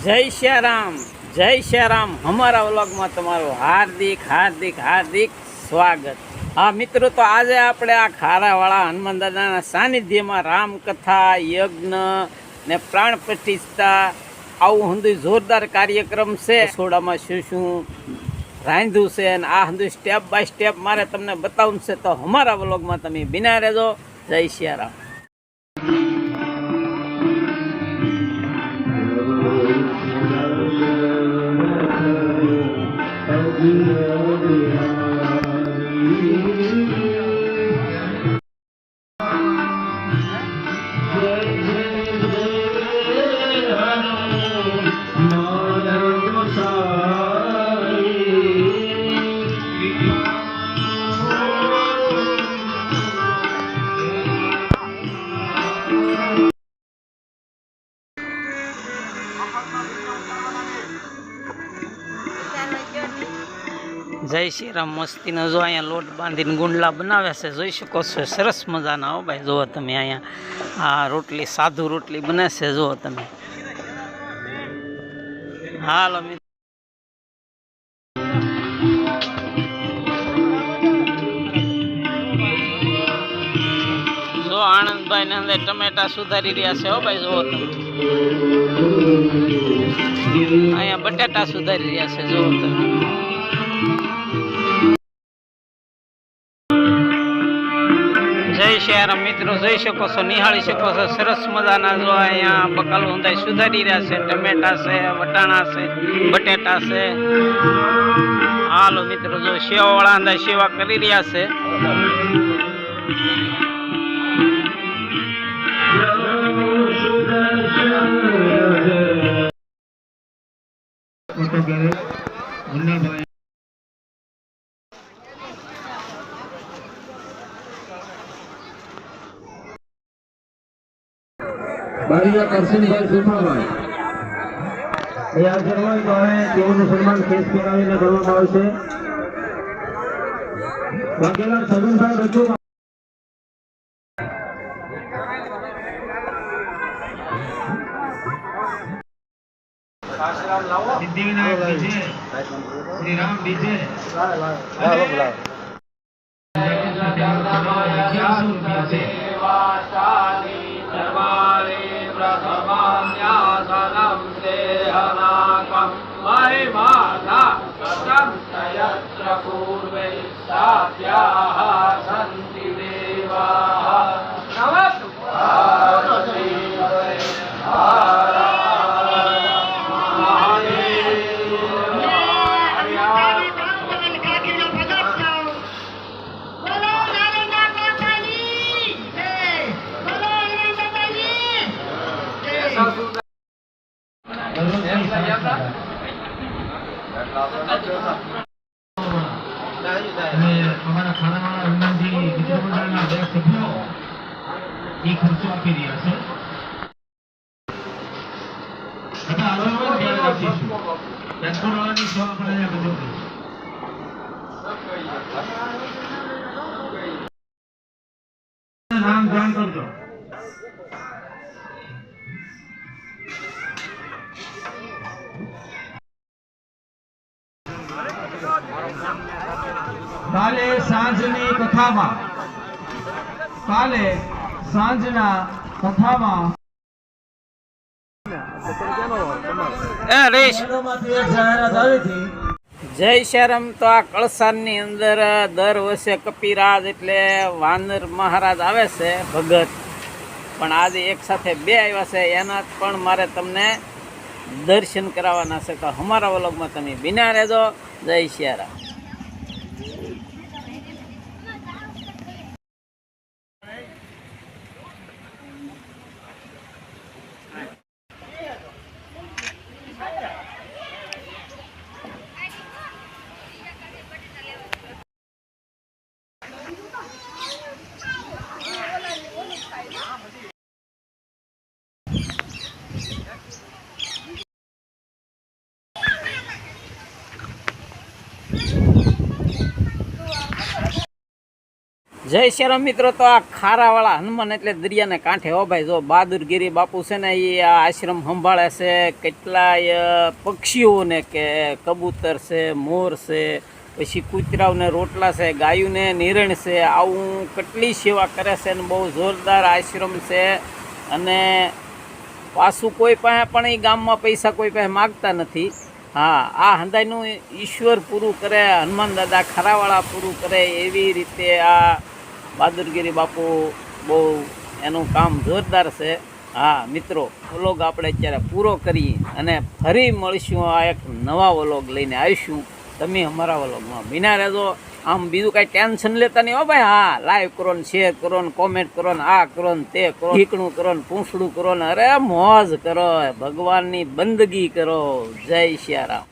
जय श्याराम, जय श्याराम। हमारा व्लॉग में तमाરું हार्दिक हार्दिक हार्दिक स्वागत। हाँ मित्रों, तो आज આપણે આ ખારાવાળા હનુમાન દાદાના સાનિધ્યમાં રામકથા, યજ્ઞ ને પ્રાણ પ્રતિષ્ઠા આવું હંધુય જોરદાર કાર્યક્રમ છે। સોડામાં શું શું રાંધ્યું છે અને આ હંધુય સ્ટેપ બાય સ્ટેપ મારે તમને બતાવવું છે, તો અમારા વ્લોગમાં તમે બિના રહેજો। જય શ્યારામ। जय श्री राम। मस्ती जो अँ लोट बांधी गुंडला बनाव्या से जोई शको छो। सरस मजाना हो भाई। जो तमे अँ आ रोटली साधु रोटली बने से जो तमे। हालो जो आनंद भाई ने अंदर टमेटा सुधारी रहा से। हो भाई जो तमे अँ बटाटा सुधारी रहा से। जो तमे जय श्याराम। मित्रों जोई शको छो, निहाળી शको छो। सरस मजाना जो अँ बकालो ऊंधाई सुधारी रहा से। टमेटा से, वटाणा से, बटेटा से। हालो मित्रों जो सेवावाळा अंदर सेवा करी रहा से। बारिया करशनभाई सुमाभाई तैयार करवाय तो तेओનું સન્માન કેસ કરાવીને કરવામાં આવશે। વાઘેલા સગનભાઈ રજૂ સિદ્ધિવિનાયક ડીજે શ્રી રામ ડીજે લાવો બોલાવો। हमारा खानावाला हनुमानजी मित्र मंडळના બે સભ્યો એ ખર્ચો આપી રહ્યા છે। आता आलोचना ધ્યાન રાખીશું। યજ્ઞવાળાની સેવા આપણે અહીંયા બધું નામ ધ્યાન કરજો। काले सांजनी कथामा जय श्याराम। तो आ कळसानी अंदर दर वर्षे कपिराज एटले वानर महाराज आवे छे भगत, पण आज एक साथे बे आव्या छे। एना पण मारे तमने दर्शन कराववाना छे, तो हमारा व्लॉगमां तमे बिना रहेजो। जय श्याराम। જય શ્રી રામ મિત્રો. તો આ ખારાવાળા હનુમાન એટલે દરિયાને કાંઠે હો ભાઈ. જો બહાદુરગીરી બાપુ છે ને એ આ આશ્રમ સંભાળે છે. કેટલાય પક્ષીઓને કે કબૂતર છે, મોર છે, પછી કૂતરાઓને રોટલા છે, ગાયોને નિરણ છે, આવું કેટલી સેવા કરે છે અને બહુ જોરદાર આશ્રમ છે. અને પાછું કોઈ પાસે પણ એ ગામમાં પૈસા કોઈ પાસે માગતા નથી. હા, આ હંધાઈનું ઈશ્વર પૂરું કરે, હનુમાન દાદા ખારાવાળા પૂરું કરે એવી રીતે આ બહાદુરગીરી બાપુ બહુ એનું કામ જોરદાર છે. હા મિત્રો, વ્લોગ આપણે અત્યારે પૂરો કરી અને ફરી મળીશું. આ એક નવા વ્લોગ લઈને આવીશું. તમે અમારા વ્લોગમાં બિના રહેજો. આમ બીજું કાંઈ ટેન્શન લેતા નહીં હો ભાઈ. હા, લાઈક કરો ને શેર કરો ને કોમેન્ટ કરો ને આ કરો ને તે કરો, ઠીકણું કરો ને પૂંછડું કરો ને અરે મોજ કરો, ભગવાનની બંદગી કરો. જય શ્રી રામ.